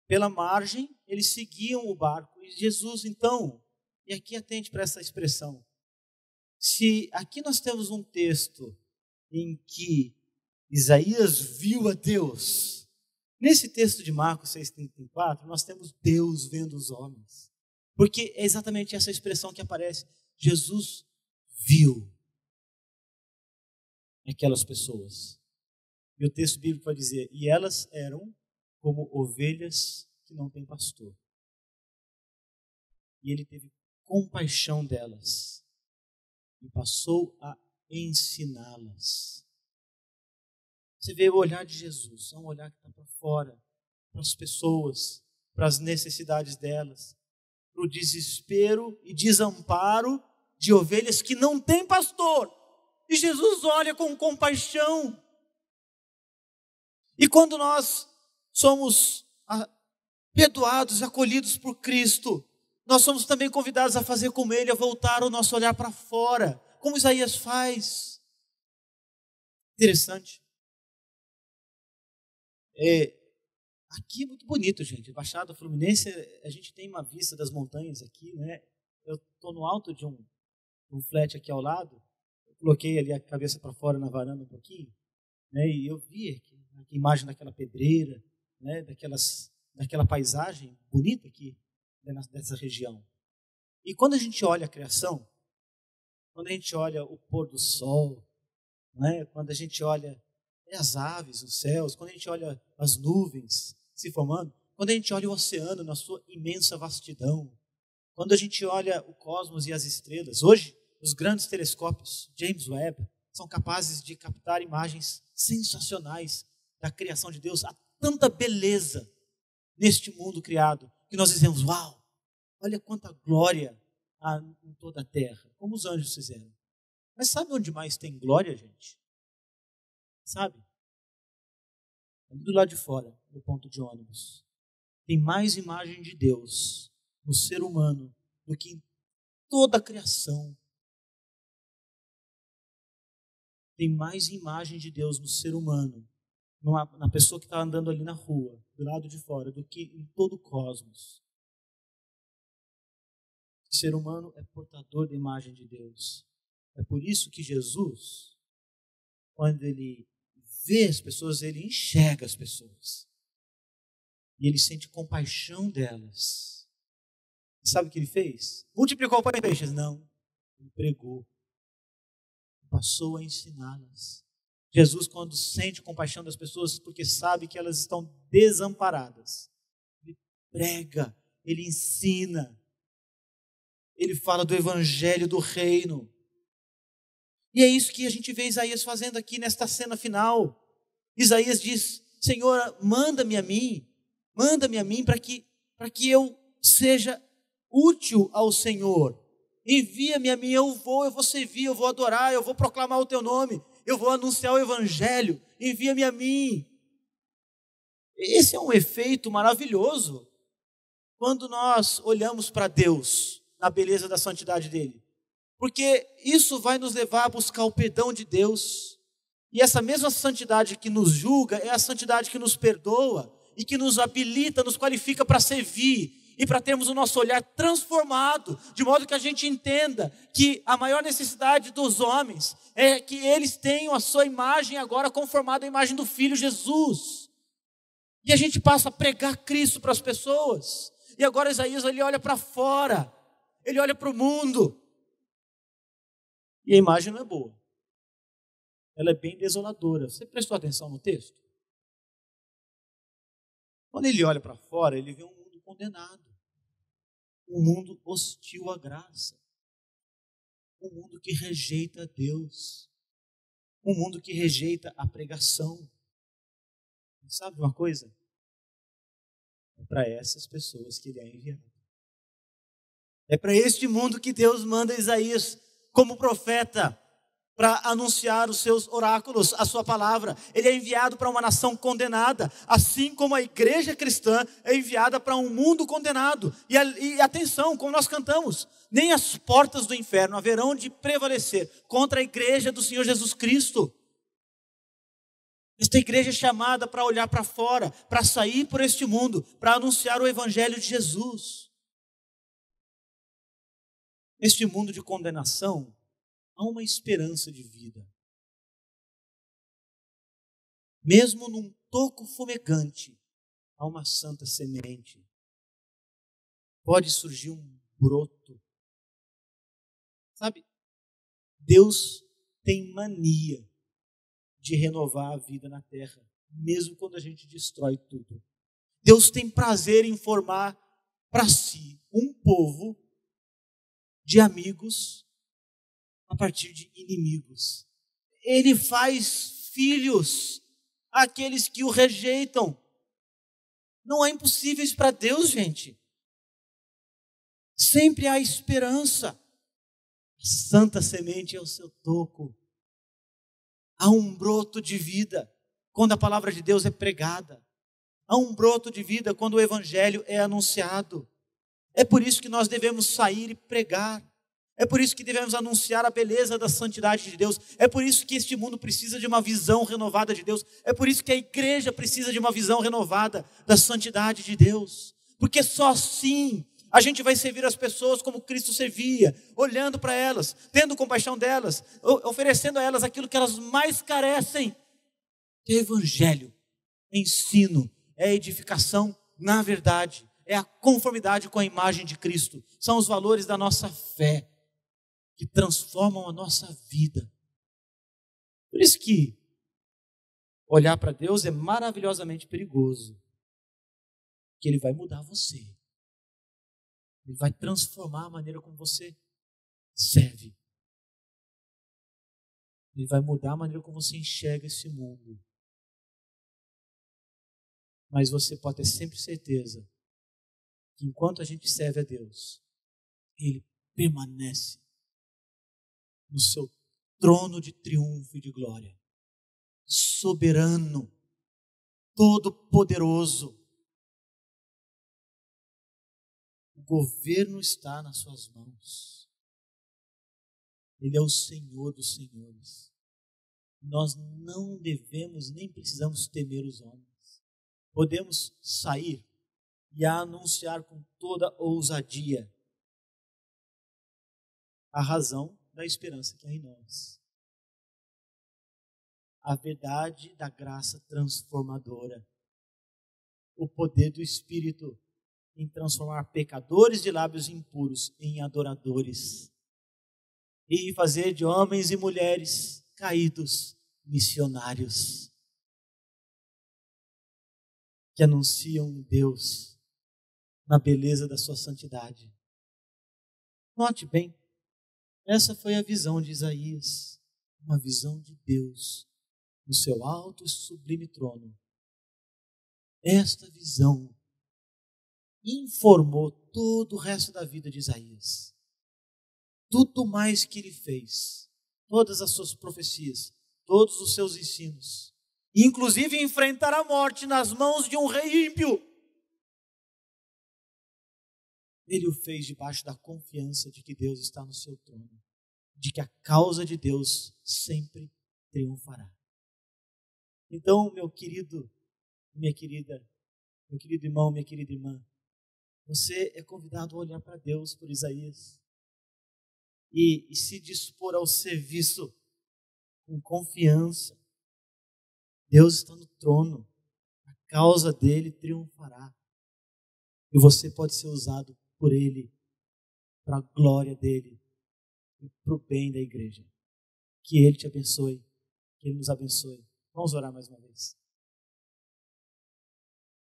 Pela margem, eles seguiam o barco. E Jesus, então, e aqui atente para essa expressão, se aqui nós temos um texto em que Isaías viu a Deus, nesse texto de Marcos 6,34, nós temos Deus vendo os homens. Porque é exatamente essa expressão que aparece. Jesus viu aquelas pessoas. E o texto bíblico vai dizer: e elas eram como ovelhas que não têm pastor. E ele teve compaixão delas e passou a ensiná-las. Você vê o olhar de Jesus, é um olhar que está para fora, para as pessoas, para as necessidades delas, para o desespero e desamparo de ovelhas que não têm pastor. E Jesus olha com compaixão. E quando nós somos perdoados e acolhidos por Cristo, nós somos também convidados a fazer como Ele, a voltar o nosso olhar para fora, como Isaías faz. Interessante. Aqui é muito bonito, gente. Baixada Fluminense, a gente tem uma vista das montanhas aqui, né? Eu estou no alto de um flat aqui ao lado. Eu coloquei ali a cabeça para fora na varanda um pouquinho, né? E eu vi aqui a imagem daquela pedreira, né? Daquela paisagem bonita aqui, né? Dessa região. E quando a gente olha a criação, quando a gente olha o pôr do sol, né? Quando a gente olha as aves, os céus, quando a gente olha as nuvens se formando, quando a gente olha o oceano na sua imensa vastidão, quando a gente olha o cosmos e as estrelas, hoje os grandes telescópios James Webb são capazes de captar imagens sensacionais da criação de Deus. Há tanta beleza neste mundo criado que nós dizemos, uau, olha quanta glória há em toda a terra, como os anjos fizeram. Mas sabe onde mais tem glória, gente? Sabe? Do lado de fora, do ponto de ônibus. Tem mais imagem de Deus no ser humano do que em toda a criação. Tem mais imagem de Deus no ser humano, na pessoa que está andando ali na rua, do lado de fora, do que em todo o cosmos. O ser humano é portador da imagem de Deus. É por isso que Jesus, quando ele vê as pessoas, ele enxerga as pessoas. E ele sente compaixão delas. E sabe o que ele fez? Multiplicou pães e peixes? Não. Ele pregou. Passou a ensiná-las. Jesus, quando sente compaixão das pessoas, porque sabe que elas estão desamparadas, ele prega, ele ensina, ele fala do evangelho do reino. E é isso que a gente vê Isaías fazendo aqui nesta cena final. Isaías diz, Senhor, manda-me a mim para que eu seja útil ao Senhor. Envia-me a mim, eu vou servir, eu vou adorar, eu vou proclamar o teu nome, eu vou anunciar o evangelho, envia-me a mim. Esse é um efeito maravilhoso quando nós olhamos para Deus, na beleza da santidade dele. Porque isso vai nos levar a buscar o perdão de Deus. E essa mesma santidade que nos julga é a santidade que nos perdoa e que nos habilita, nos qualifica para servir e para termos o nosso olhar transformado, de modo que a gente entenda que a maior necessidade dos homens é que eles tenham a sua imagem agora conformada à imagem do Filho Jesus. E a gente passa a pregar Cristo para as pessoas. E agora Isaías, ele olha para fora, ele olha para o mundo. E a imagem não é boa. Ela é bem desoladora. Você prestou atenção no texto? Quando ele olha para fora, ele vê um mundo condenado. Um mundo hostil à graça. Um mundo que rejeita Deus. Um mundo que rejeita a pregação. E sabe uma coisa? É para essas pessoas que ele é enviado. É para este mundo que Deus manda Isaías como profeta, para anunciar os seus oráculos, a sua palavra. Ele é enviado para uma nação condenada, assim como a igreja cristã é enviada para um mundo condenado. E atenção, como nós cantamos, nem as portas do inferno haverão de prevalecer contra a igreja do Senhor Jesus Cristo. Esta igreja é chamada para olhar para fora, para sair por este mundo, para anunciar o evangelho de Jesus. Neste mundo de condenação, há uma esperança de vida. Mesmo num toco fumegante, há uma santa semente. Pode surgir um broto. Sabe, Deus tem mania de renovar a vida na terra, mesmo quando a gente destrói tudo. Deus tem prazer em formar para si um povo de amigos a partir de inimigos. Ele faz filhos àqueles que o rejeitam. Não há impossíveis para Deus, gente. Sempre há esperança. A santa semente é o seu toco. Há um broto de vida quando a palavra de Deus é pregada. Há um broto de vida quando o evangelho é anunciado. É por isso que nós devemos sair e pregar. É por isso que devemos anunciar a beleza da santidade de Deus. É por isso que este mundo precisa de uma visão renovada de Deus. É por isso que a igreja precisa de uma visão renovada da santidade de Deus. Porque só assim a gente vai servir as pessoas como Cristo servia, olhando para elas, tendo compaixão delas, oferecendo a elas aquilo que elas mais carecem. É evangelho, é ensino, é edificação na verdade, é a conformidade com a imagem de Cristo. São os valores da nossa fé que transformam a nossa vida. Por isso que olhar para Deus é maravilhosamente perigoso, que Ele vai mudar você. Ele vai transformar a maneira como você serve. Ele vai mudar a maneira como você enxerga esse mundo. Mas você pode ter sempre certeza que enquanto a gente serve a Deus, Ele permanece no seu trono de triunfo e de glória, soberano, todo-poderoso. O governo está nas suas mãos. Ele é o Senhor dos senhores. Nós não devemos nem precisamos temer os homens. Podemos sair e anunciar com toda ousadia a razão da esperança que há em nós. A verdade da graça transformadora. O poder do Espírito em transformar pecadores de lábios impuros em adoradores. E fazer de homens e mulheres caídos missionários. Que anunciam um Deus na beleza da sua santidade. Note bem, essa foi a visão de Isaías, uma visão de Deus no seu alto e sublime trono. Esta visão informou todo o resto da vida de Isaías. Tudo mais que ele fez, todas as suas profecias, todos os seus ensinos, inclusive enfrentar a morte nas mãos de um rei ímpio. Ele o fez debaixo da confiança de que Deus está no seu trono, de que a causa de Deus sempre triunfará. Então, meu querido, minha querida, meu querido irmão, minha querida irmã, você é convidado a olhar para Deus por Isaías e se dispor ao serviço com confiança. Deus está no trono, a causa dele triunfará. E você pode ser usado por ele, para a glória dele e para o bem da igreja. Que ele te abençoe, que ele nos abençoe. Vamos orar mais uma vez.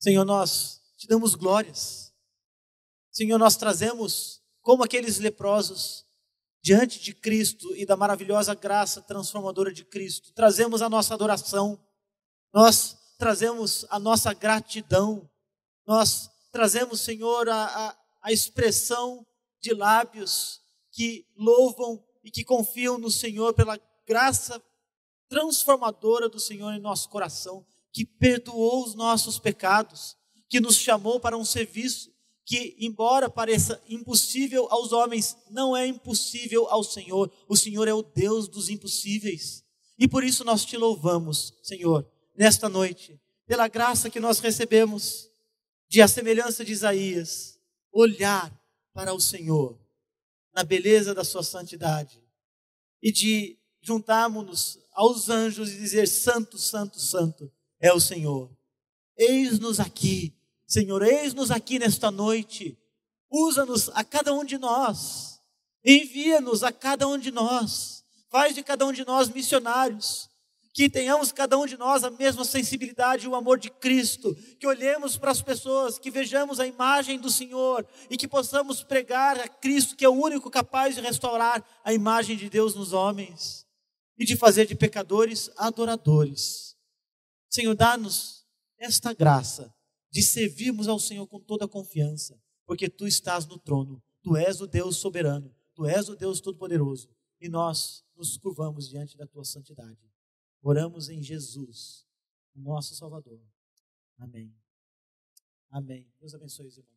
Senhor, nós te damos glórias. Senhor, nós trazemos, como aqueles leprosos, diante de Cristo e da maravilhosa graça transformadora de Cristo, trazemos a nossa adoração. Nós trazemos a nossa gratidão, nós trazemos, Senhor, a expressão de lábios que louvam e que confiam no Senhor pela graça transformadora do Senhor em nosso coração, que perdoou os nossos pecados, que nos chamou para um serviço que, embora pareça impossível aos homens, não é impossível ao Senhor. O Senhor é o Deus dos impossíveis. E por isso nós te louvamos, Senhor, nesta noite, pela graça que nós recebemos, de a semelhança de Isaías, olhar para o Senhor, na beleza da sua santidade, e de juntarmos-nos aos anjos e dizer: Santo, Santo, Santo é o Senhor. Eis-nos aqui, Senhor, eis-nos aqui nesta noite. Usa-nos a cada um de nós, envia-nos a cada um de nós, faz de cada um de nós missionários, que tenhamos cada um de nós a mesma sensibilidade e o amor de Cristo, que olhemos para as pessoas, que vejamos a imagem do Senhor e que possamos pregar a Cristo, que é o único capaz de restaurar a imagem de Deus nos homens e de fazer de pecadores adoradores. Senhor, dá-nos esta graça de servirmos ao Senhor com toda a confiança, porque Tu estás no trono, Tu és o Deus soberano, Tu és o Deus todo-poderoso, e nós nos curvamos diante da Tua santidade. Oramos em Jesus, o nosso Salvador. Amém. Amém. Deus abençoe os irmãos.